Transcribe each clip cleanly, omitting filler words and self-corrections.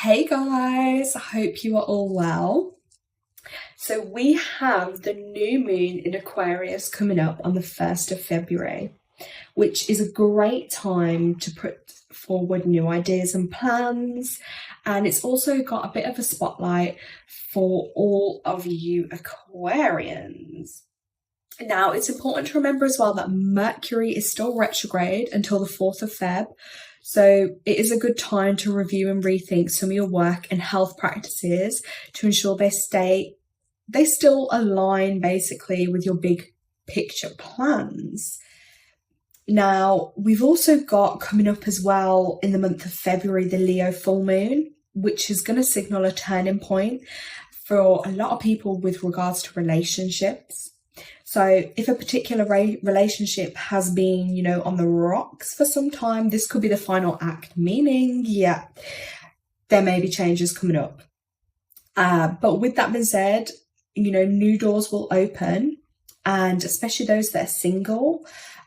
Hey guys, I hope you are all well. So we have the new moon in Aquarius coming up on the 1st of February, which is a great time to put forward new ideas and plans. And it's also got a bit of a spotlight for all of you Aquarians. Now, it's important to remember as well that Mercury is still retrograde until the 4th of Feb. So it is a good time to review and rethink some of your work and health practices to ensure they still align basically with your big picture plans. Now, we've also got coming up as well in the month of February, the Leo full moon, which is going to signal a turning point for a lot of people with regards to relationships. So if a particular relationship has been, on the rocks for some time, this could be the final act, meaning, there may be changes coming up. But with that being said, new doors will open, and especially those that are single,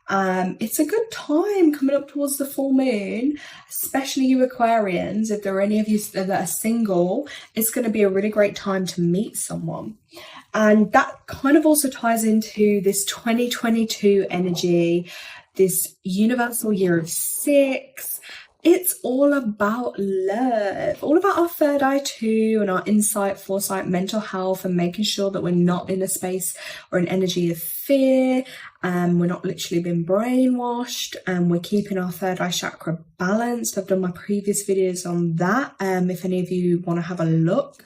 it's a good time coming up towards the full moon, especially you Aquarians. If there are any of you that are single, it's going to be a really great time to meet someone. And that kind of also ties into this 2022 energy, this universal year of 6. It's all about love, all about our third eye too, and our insight, foresight, mental health, and making sure that we're not in a space or an energy of fear, and we're not literally being brainwashed, and we're keeping our third eye chakra balanced. I've done my previous videos on that, if any of you want to have a look.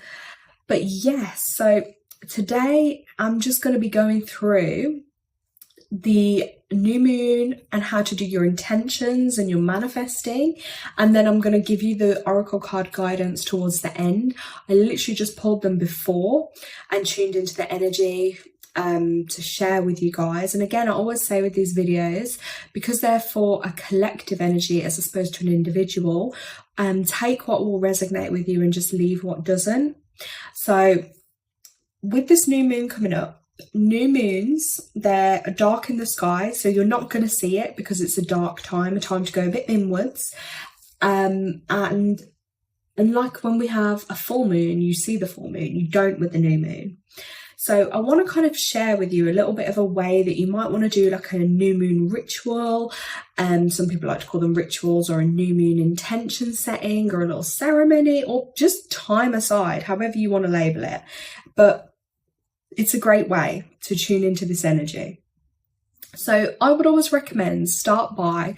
But yes, so today I'm just going to be going through the new moon and how to do your intentions and your manifesting, and then I'm going to give you the oracle card guidance towards the end. I literally just pulled them before and tuned into the energy to share with you guys. And again, I always say with these videos, because they're for a collective energy as opposed to an individual, take what will resonate with you and just leave what doesn't. So with this new moon coming up, new moons, they're dark in the sky, so you're not going to see it because it's a dark time, a time to go a bit inwards. And unlike when we have a full moon, you see the full moon, you don't with the new moon. So I want to kind of share with you a little bit of a way that you might want to do like a new moon ritual. Some people like to call them rituals, or a new moon intention setting, or a little ceremony, or just time aside, however you want to label it. But it's a great way to tune into this energy. So I would always recommend start by,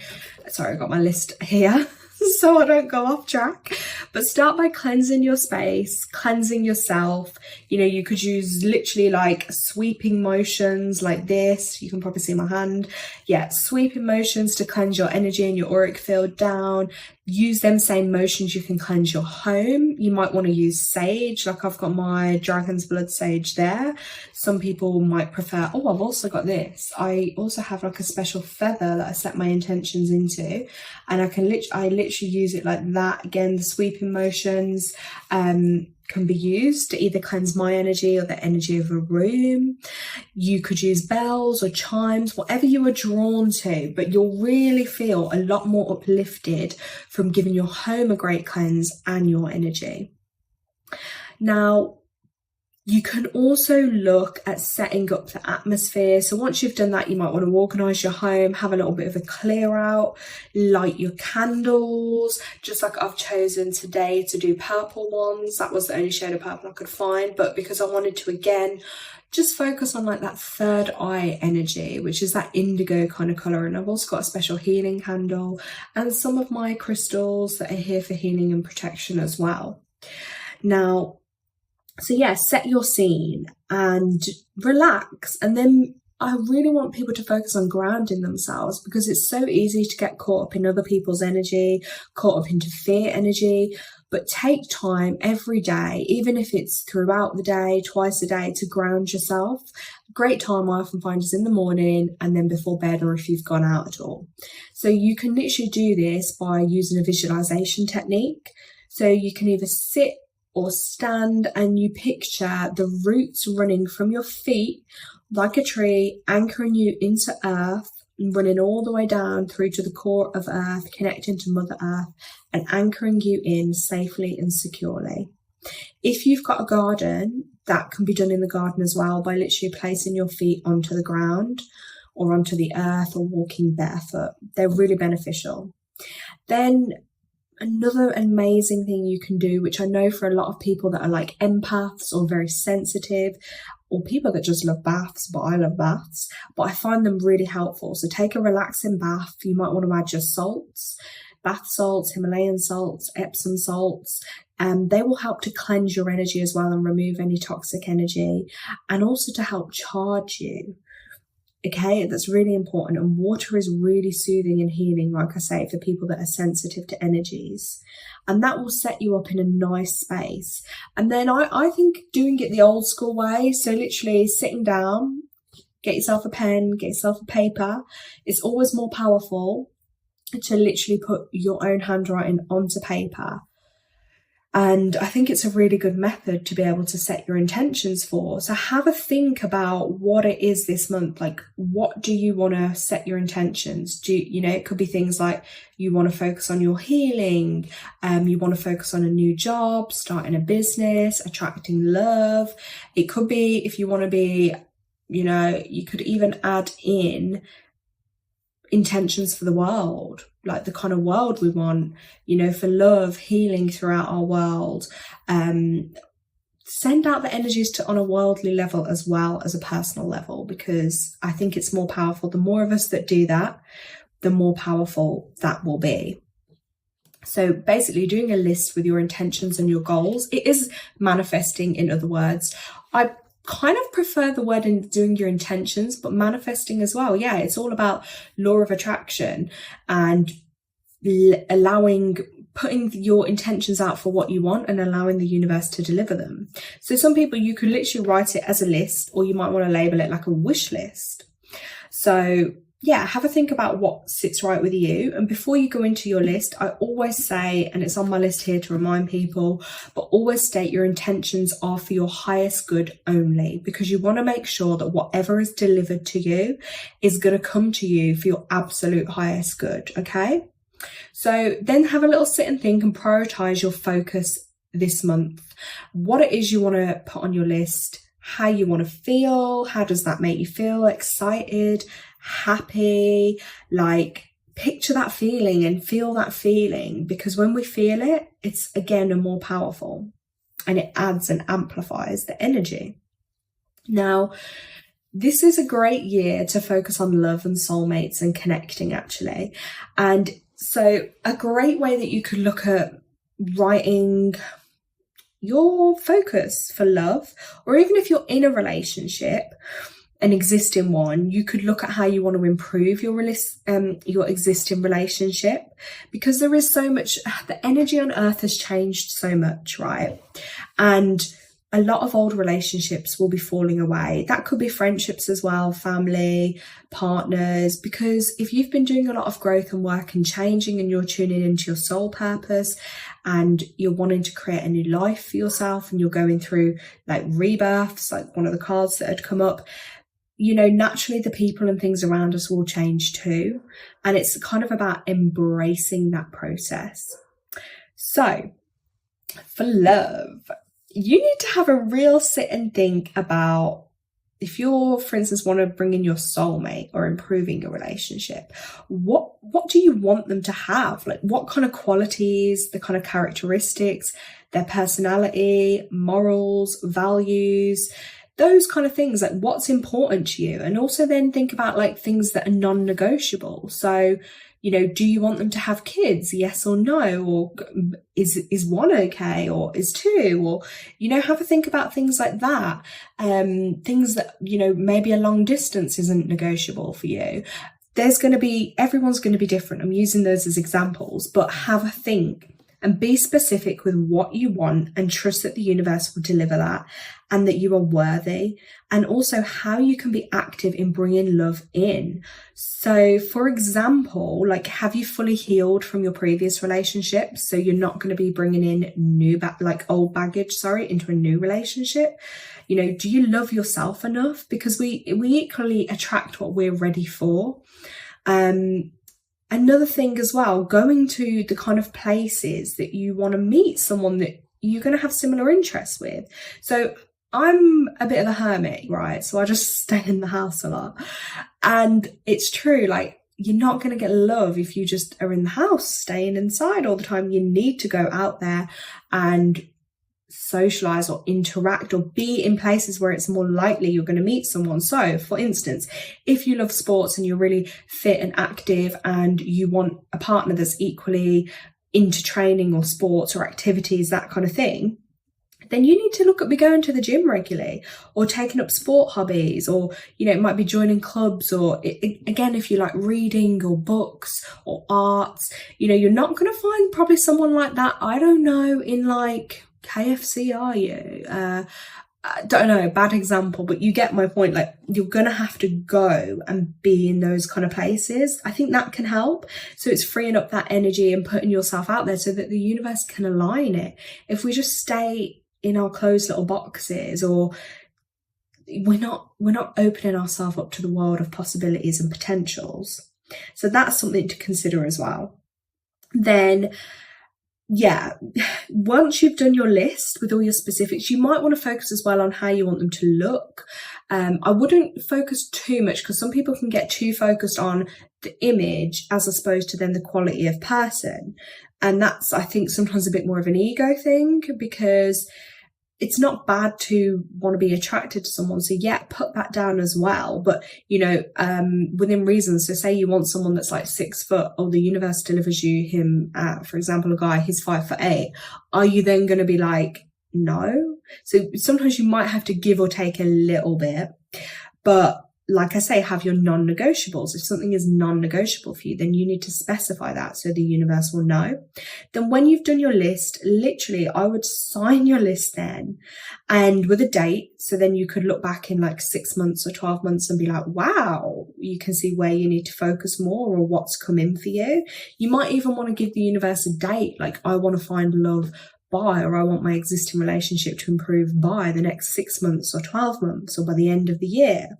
sorry, I got my list here so I don't go off track, but start by cleansing your space, cleansing yourself. You could use literally like sweeping motions like this. You can probably see my hand. Yeah, sweeping motions to cleanse your energy and your auric field down. Use them same motions, you can cleanse your home. You might want to use sage, like I've got my dragon's blood sage there. Some people might prefer, I've also got this. I also have like a special feather that I set my intentions into, and I literally use it like that. Again, the sweeping motions can be used to either cleanse my energy or the energy of a room. You could use bells or chimes, whatever you are drawn to, but you'll really feel a lot more uplifted from giving your home a great cleanse and your energy. Now, you can also look at setting up the atmosphere. So once you've done that, you might want to organise your home, have a little bit of a clear out, light your candles, just like I've chosen today to do purple ones. That was the only shade of purple I could find, but because I wanted to, again, just focus on like that third eye energy, which is that indigo kind of colour. And I've also got a special healing candle and some of my crystals that are here for healing and protection as well. Now, so yeah, set your scene and relax. And then I really want people to focus on grounding themselves, because it's so easy to get caught up in other people's energy, caught up into fear energy. But take time every day, even if it's throughout the day, twice a day, to ground yourself. A great time I often find is in the morning and then before bed, or if you've gone out at all. So you can literally do this by using a visualization technique. So you can either sit or stand and you picture the roots running from your feet like a tree, anchoring you into earth, running all the way down through to the core of Earth, connecting to Mother Earth and anchoring you in safely and securely. If you've got a garden, that can be done in the garden as well by literally placing your feet onto the ground or onto the earth or walking barefoot. They're really beneficial. Then another amazing thing you can do, which I know for a lot of people that are like empaths or very sensitive, or people that just love baths, but I love baths, but I find them really helpful. So take a relaxing bath. You might want to add your salts, bath salts, Himalayan salts, Epsom salts. They will help to cleanse your energy as well and remove any toxic energy, and also to help charge you. Okay, that's really important. And water is really soothing and healing, like I say, for people that are sensitive to energies. And that will set you up in a nice space. And then I think doing it the old school way, so literally sitting down, get yourself a pen, get yourself a paper. It's always more powerful to literally put your own handwriting onto paper. And I think it's a really good method to be able to set your intentions for. So have a think about what it is this month. Like, what do you want to set your intentions? It could be things like you want to focus on your healing. You want to focus on a new job, starting a business, attracting love. It could be if you want to be, you could even add in intentions for the world, like the kind of world we want, for love, healing throughout our world. Send out the energies on a worldly level as well as a personal level, because I think it's more powerful. The more of us that do that, the more powerful that will be. So basically doing a list with your intentions and your goals, it is manifesting, in other words. I kind of prefer the word in doing your intentions, but manifesting as well. Yeah, it's all about law of attraction and putting your intentions out for what you want and allowing the universe to deliver them. So some people, you could literally write it as a list, or you might want to label it like a wish list. So yeah, have a think about what sits right with you. And before you go into your list, I always say, and it's on my list here to remind people, but always state your intentions are for your highest good only, because you want to make sure that whatever is delivered to you is going to come to you for your absolute highest good. Okay. So then have a little sit and think and prioritize your focus this month. What it is you want to put on your list, how you want to feel, how does that make you feel? Excited, happy, like picture that feeling and feel that feeling, because when we feel it, it's again more powerful and it adds and amplifies the energy. Now, this is a great year to focus on love and soulmates and connecting, actually. And so a great way that you could look at writing your focus for love, or even if you're in a relationship, an existing one, you could look at how you want to improve your existing relationship, because there is so much, the energy on earth has changed so much, right? And a lot of old relationships will be falling away. That could be friendships as well, family, partners, because if you've been doing a lot of growth and work and changing, and you're tuning into your soul purpose and you're wanting to create a new life for yourself, and you're going through like rebirths, like one of the cards that had come up, naturally the people and things around us will change too. And it's kind of about embracing that process. So for love, you need to have a real sit and think about, if you're, for instance, want to bring in your soulmate or improving your relationship, what do you want them to have? Like, what kind of qualities, the kind of characteristics, their personality, morals, values, those kind of things, like what's important to you. And also then think about like things that are non-negotiable. So, do you want them to have kids? Yes or no? Or is one okay? Or is two? Or, have a think about things like that. Things that, maybe a long distance isn't negotiable for you. Everyone's going to be different. I'm using those as examples, but have a think and be specific with what you want, and trust that the universe will deliver that, and that you are worthy, and also how you can be active in bringing love in. So for example, like, have you fully healed from your previous relationship? So you're not going to be bringing in old baggage, into a new relationship. Do you love yourself enough? Because we equally attract what we're ready for. Another thing as well, going to the kind of places that you want to meet someone that you're going to have similar interests with. So I'm a bit of a hermit, right? So I just stay in the house a lot. And it's true, like, you're not going to get love if you just are in the house, staying inside all the time. You need to go out there and socialize or interact or be in places where it's more likely you're going to meet someone. So for instance, if you love sports and you're really fit and active and you want a partner that's equally into training or sports or activities, that kind of thing, then you need to look at going to the gym regularly or taking up sport hobbies, or, you know, it might be joining clubs, or again, if you like reading or books or arts, you know, you're not going to find probably someone like that, I don't know, in like KFC, are you? I don't know, bad example, but you get my point. Like, you're gonna have to go and be in those kind of places. I think that can help. So it's freeing up that energy and putting yourself out there so that the universe can align it. If we just stay in our closed little boxes, or we're not opening ourselves up to the world of possibilities and potentials. So that's something to consider as well. Then, yeah, once you've done your list with all your specifics, you might want to focus as well on how you want them to look. I wouldn't focus too much, because some people can get too focused on the image as opposed to then the quality of person. And that's, I think, sometimes a bit more of an ego thing, because it's not bad to want to be attracted to someone. So yeah, put that down as well. But, you know, within reason. So say you want someone that's like 6 foot, or the universe delivers you him at, for example, a guy, he's 5'8". Are you then going to be like, no? So sometimes you might have to give or take a little bit. But like I say, have your non-negotiables. If something is non-negotiable for you, then you need to specify that so the universe will know. Then when you've done your list, literally, I would sign your list then, and with a date. So then you could look back in like 6 months or 12 months and be like, wow, you can see where you need to focus more or what's come in for you. You might even want to give the universe a date, like, I want to find love by, or I want my existing relationship to improve by the next 6 months or 12 months, or by the end of the year.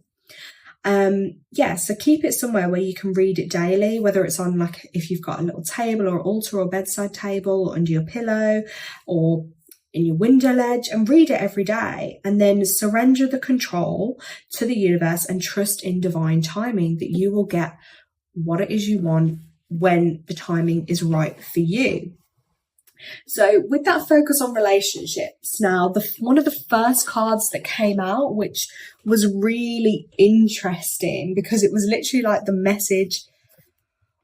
So keep it somewhere where you can read it daily, whether it's on, like, if you've got a little table or altar or bedside table, or under your pillow or in your window ledge, and read it every day. And then surrender the control to the universe and trust in divine timing, that you will get what it is you want when the timing is right for you. So with that focus on relationships, now one of the first cards that came out, which was really interesting, because it was literally like the message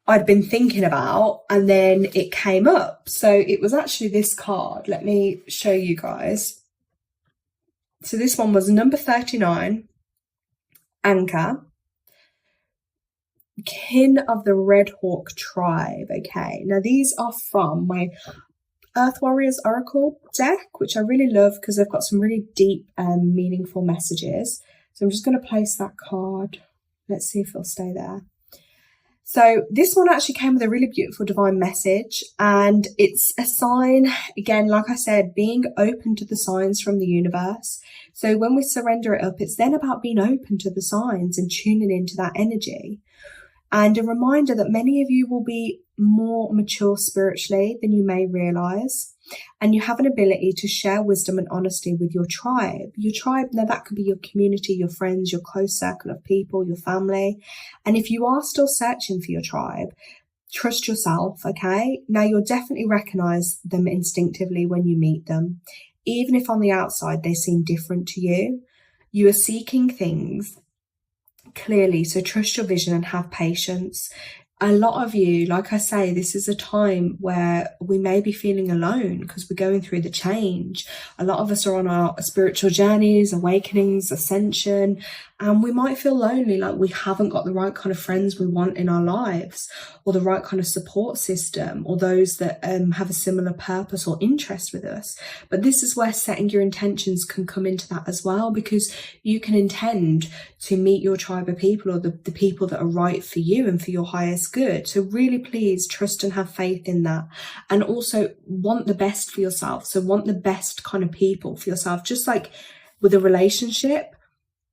I'd been thinking about, and then it came up. So it was actually this card. Let me show you guys. So this one was number 39, Anchor, Kin of the Red Hawk Tribe. Okay, now these are from my Earth Warriors Oracle deck, which I really love because they've got some really deep and meaningful messages. So I'm just going to place that card. Let's see if it'll stay there. So this one actually came with a really beautiful divine message, and it's a sign, again, like I said, being open to the signs from the universe. So when we surrender it up, it's then about being open to the signs and tuning into that energy. And a reminder that many of you will be more mature spiritually than you may realize. And you have an ability to share wisdom and honesty with your tribe. Your tribe, now that could be your community, your friends, your close circle of people, your family. And if you are still searching for your tribe, trust yourself, okay? Now you'll definitely recognize them instinctively when you meet them. Even if on the outside they seem different to you, you are seeking things clearly. So trust your vision and have patience. A lot of you, like I say, this is a time where we may be feeling alone because we're going through the change. A lot of us are on our spiritual journeys, awakenings, ascension, and we might feel lonely, like we haven't got the right kind of friends we want in our lives, or the right kind of support system, or those that have a similar purpose or interest with us. But this is where setting your intentions can come into that as well, because you can intend to meet your tribe of people, or the people that are right for you and for your highest good. So really, please trust and have faith in that, and also want the best for yourself. So want the best kind of people for yourself. Just like with a relationship,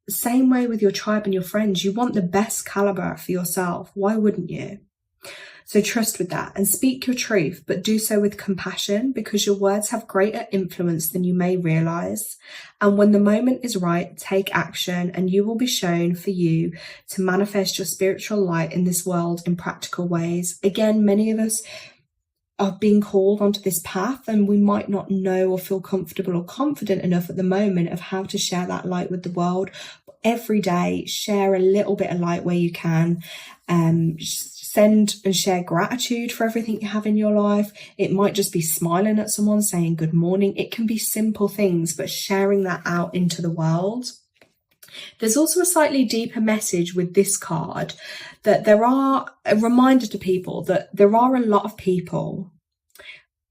same way with your tribe and your friends. You want the best caliber for yourself. Why wouldn't you? So trust with that and speak your truth, but do so with compassion, because your words have greater influence than you may realize. And when the moment is right, take action, and you will be shown for you to manifest your spiritual light in this world in practical ways. Again, many of us are being called onto this path, and we might not know or feel comfortable or confident enough at the moment of how to share that light with the world. But every day, share a little bit of light where you can. Send and share gratitude for everything you have in your life. It might just be smiling at someone, saying good morning. It can be simple things, but sharing that out into the world. There's also a slightly deeper message with this card, that there are a reminder to people that there are a lot of people,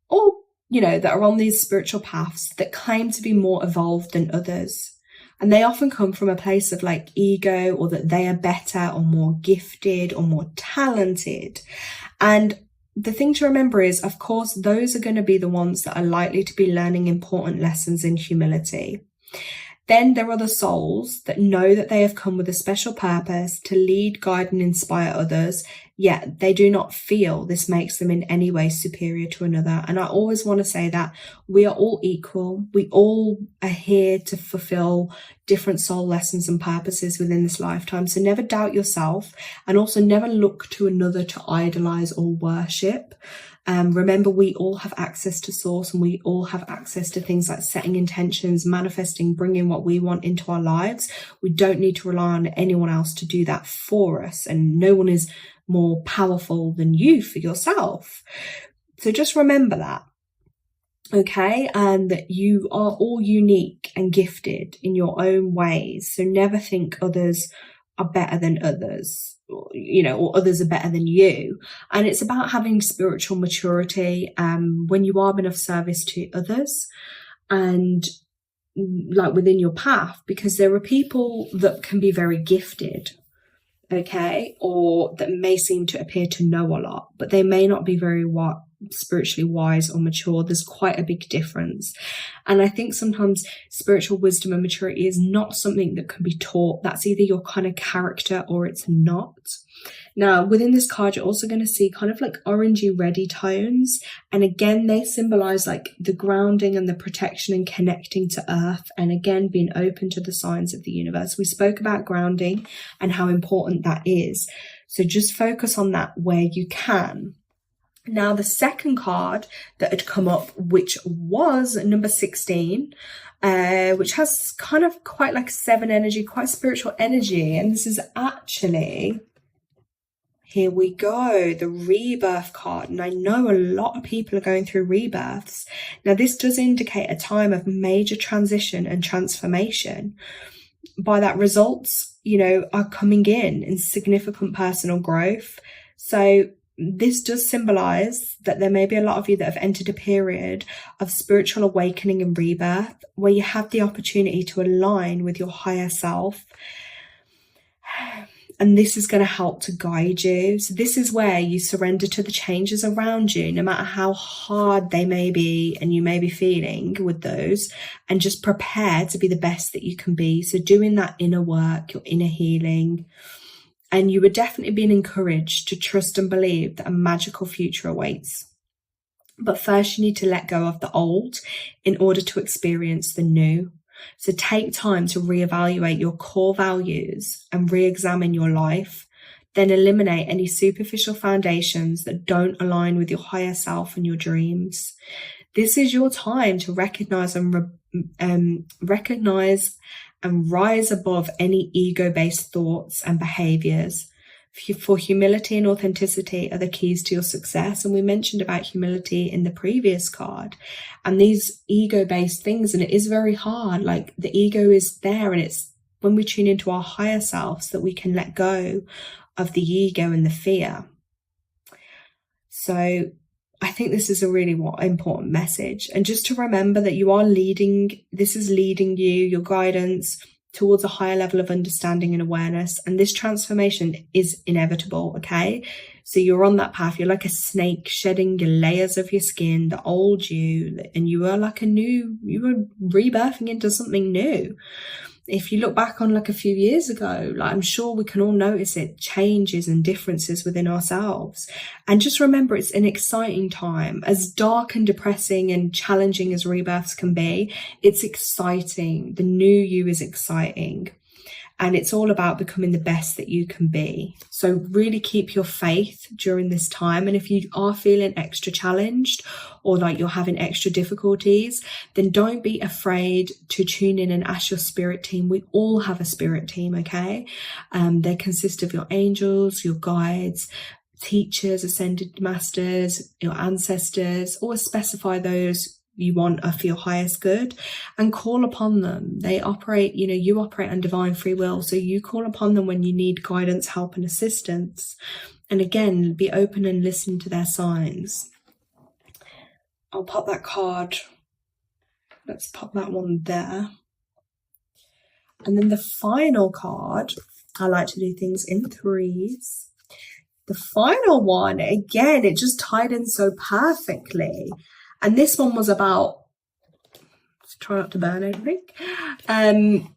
or, that are on these spiritual paths that claim to be more evolved than others. And they often come from a place of like ego, or that they are better or more gifted or more talented. And the thing to remember is, of course, those are going to be the ones that are likely to be learning important lessons in humility. Then there are the souls that know that they have come with a special purpose to lead, guide, and inspire others, yet they do not feel this makes them in any way superior to another. And I always want to say that we are all equal. We all are here to fulfill different soul lessons and purposes within this lifetime. So never doubt yourself, and also never look to another to idolize or worship. Remember, we all have access to source, and we all have access to things like setting intentions, manifesting, bringing what we want into our lives. We don't need to rely on anyone else to do that for us, and no one is more powerful than you for yourself. So just remember that, okay? And that you are all unique and gifted in your own ways. So never think others are better than others, or others are better than you. And it's about having spiritual maturity when you are of service to others, and like within your path, because there are people that can be very gifted, okay, or that may seem to appear to know a lot, but they may not be very spiritually wise or mature. There's quite a big difference. And I think sometimes spiritual wisdom and maturity is not something that can be taught. That's either your kind of character or it's not. Now, within this card, you're also going to see kind of like orangey reddy tones. And again, they symbolize like the grounding and the protection and connecting to earth. And again, being open to the signs of the universe. We spoke about grounding and how important that is. So just focus on that where you can. Now, the second card that had come up, which was number 16, which has kind of quite like 7 energy, quite spiritual energy. And this is actually, here we go, the rebirth card. And I know a lot of people are going through rebirths. Now, this does indicate a time of major transition and transformation. By that, results, are coming in significant personal growth. So this does symbolize that there may be a lot of you that have entered a period of spiritual awakening and rebirth, where you have the opportunity to align with your higher self. And this is going to help to guide you. So this is where you surrender to the changes around you, no matter how hard they may be and you may be feeling with those, and just prepare to be the best that you can be. So doing that inner work, your inner healing. And you are definitely being encouraged to trust and believe that a magical future awaits. But first, you need to let go of the old in order to experience the new. So take time to reevaluate your core values and re-examine your life. Then eliminate any superficial foundations that don't align with your higher self and your dreams. This is your time to recognize and rise above any ego-based thoughts and behaviors. For humility and authenticity are the keys to your success. And we mentioned about humility in the previous card. And these ego-based things, and it is very hard, like the ego is there, and it's when we tune into our higher selves that we can let go of the ego and the fear. So I think this is a really important message. And just to remember that you are this is leading you, your guidance, towards a higher level of understanding and awareness. And this transformation is inevitable, okay? So you're on that path. You're like a snake shedding your layers of your skin, the old you, and you are like you are rebirthing into something new. if you look back on like a few years ago, like I'm sure we can all notice it, changes and differences within ourselves. And just remember, it's an exciting time. As dark and depressing and challenging as rebirths can be, it's exciting. The new you is exciting. And it's all about becoming the best that you can be. So really keep your faith during this time. And if you are feeling extra challenged or like you're having extra difficulties, then don't be afraid to tune in and ask your spirit team. We all have a spirit team, okay? They consist of your angels, your guides, teachers, ascended masters, your ancestors. Always specify those you want are for your highest good and call upon them. They operate, you operate on divine free will. So you call upon them when you need guidance, help and assistance. And again, be open and listen to their signs. I'll pop that card. Let's pop that one there. And then the final card, I like to do things in threes. The final one, again, it just tied in so perfectly. And this one was about, try not to burn anything.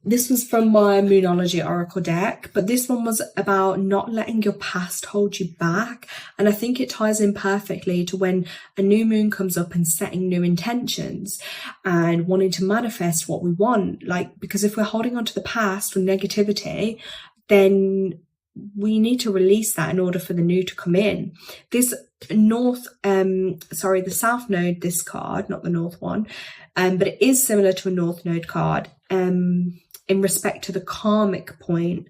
This was from my Moonology Oracle deck, but this one was about not letting your past hold you back. And I think it ties in perfectly to when a new moon comes up and setting new intentions and wanting to manifest what we want. Like, because if we're holding on to the past with negativity, then we need to release that in order for the new to come in. This the South Node, this card, not the North one, but it is similar to a North Node card in respect to the karmic point,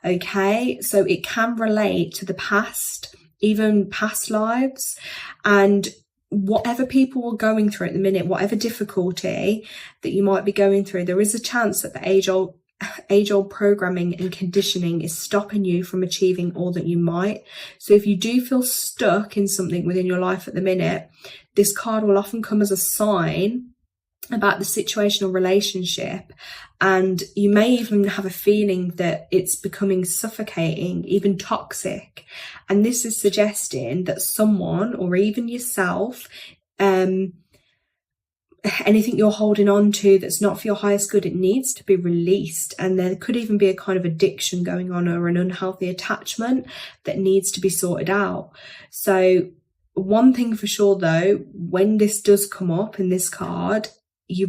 okay? So it can relate to the past, even past lives, and whatever people are going through at the minute, whatever difficulty that you might be going through, there is a chance that the age-old programming and conditioning is stopping you from achieving all that you might. So if you do feel stuck in something within your life at the minute, this card will often come as a sign about the situation or relationship, and you may even have a feeling that it's becoming suffocating, even toxic. And this is suggesting that someone, or even yourself, anything you're holding on to that's not for your highest good, it needs to be released. And there could even be a kind of addiction going on or an unhealthy attachment that needs to be sorted out. So one thing for sure though, when this does come up in this card, you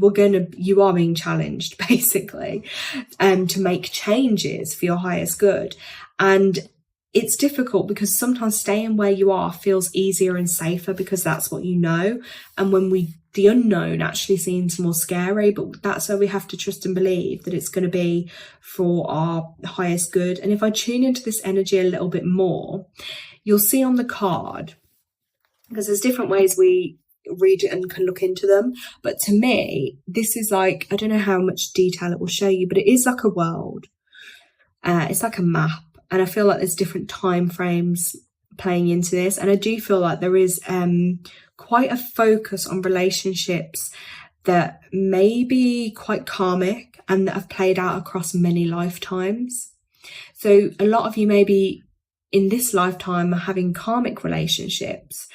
are being challenged basically to make changes for your highest good. And it's difficult because sometimes staying where you are feels easier and safer because that's what you know. And the unknown actually seems more scary, but that's where we have to trust and believe that it's going to be for our highest good. And if I tune into this energy a little bit more, you'll see on the card, because there's different ways we read it and can look into them, but to me, this is like, I don't know how much detail it will show you, but it is like a world. It's like a map. And I feel like there's different time frames playing into this. And I do feel like there is quite a focus on relationships that may be quite karmic and that have played out across many lifetimes. So a lot of you maybe in this lifetime are having karmic relationships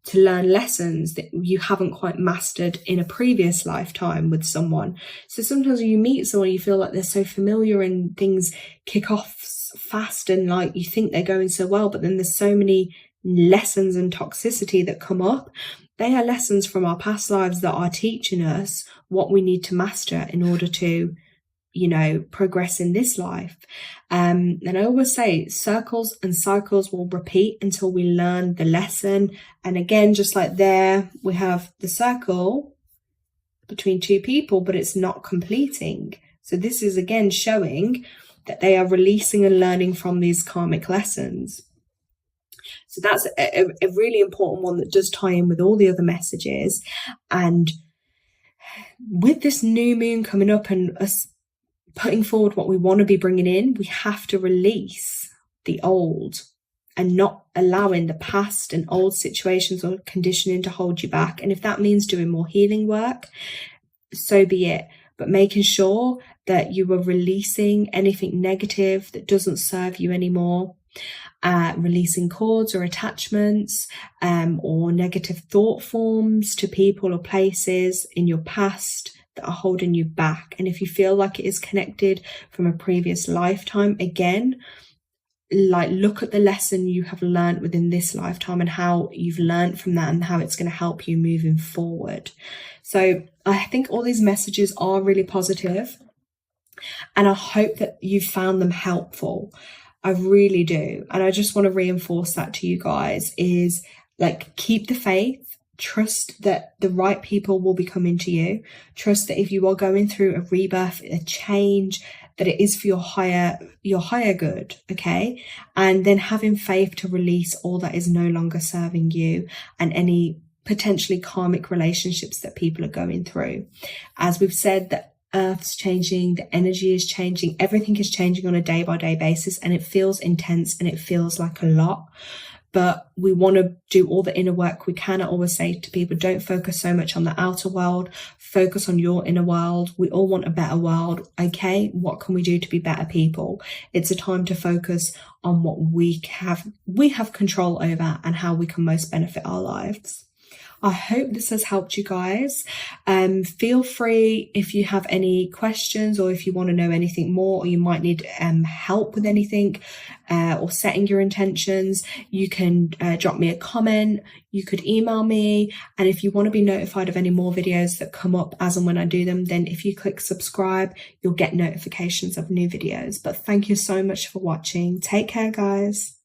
to learn lessons that you haven't quite mastered in a previous lifetime with someone. So sometimes when you meet someone, you feel like they're so familiar and things kick off fast and like you think they're going so well, but then there's so many lessons and toxicity that come up. They are lessons from our past lives that are teaching us what we need to master in order to, progress in this life. And I always say circles and cycles will repeat until we learn the lesson. And again, just like there, we have the circle between two people, but it's not completing. So this is again showing that they are releasing and learning from these karmic lessons. So that's a really important one that does tie in with all the other messages. And with this new moon coming up and us putting forward what we want to be bringing in, we have to release the old and not allowing the past and old situations or conditioning to hold you back. And if that means doing more healing work, so be it. But making sure that you are releasing anything negative that doesn't serve you anymore, releasing cords or attachments or negative thought forms to people or places in your past that are holding you back. And if you feel like it is connected from a previous lifetime, again, like, look at the lesson you have learned within this lifetime and how you've learned from that and how it's going to help you moving forward. So I think all these messages are really positive, and I hope that you found them helpful. I really do. And I just want to reinforce that to you guys, is like, keep the faith. Trust that the right people will be coming to you. Trust that if you are going through a rebirth, a change, that it is for your higher good, okay? And then having faith to release all that is no longer serving you and any potentially karmic relationships that people are going through. As we've said, the Earth's changing, the energy is changing, everything is changing on a day-by-day basis, and it feels intense and it feels like a lot. But we want to do all the inner work we can. I always say to people, don't focus so much on the outer world, focus on your inner world. We all want a better world, okay? What can we do to be better people? It's a time to focus on what we have control over and how we can most benefit our lives. I hope this has helped you guys. Feel free, if you have any questions or if you want to know anything more, or you might need help with anything or setting your intentions, you can drop me a comment. You could email me. And if you want to be notified of any more videos that come up as and when I do them, then if you click subscribe, you'll get notifications of new videos. But thank you so much for watching. Take care, guys.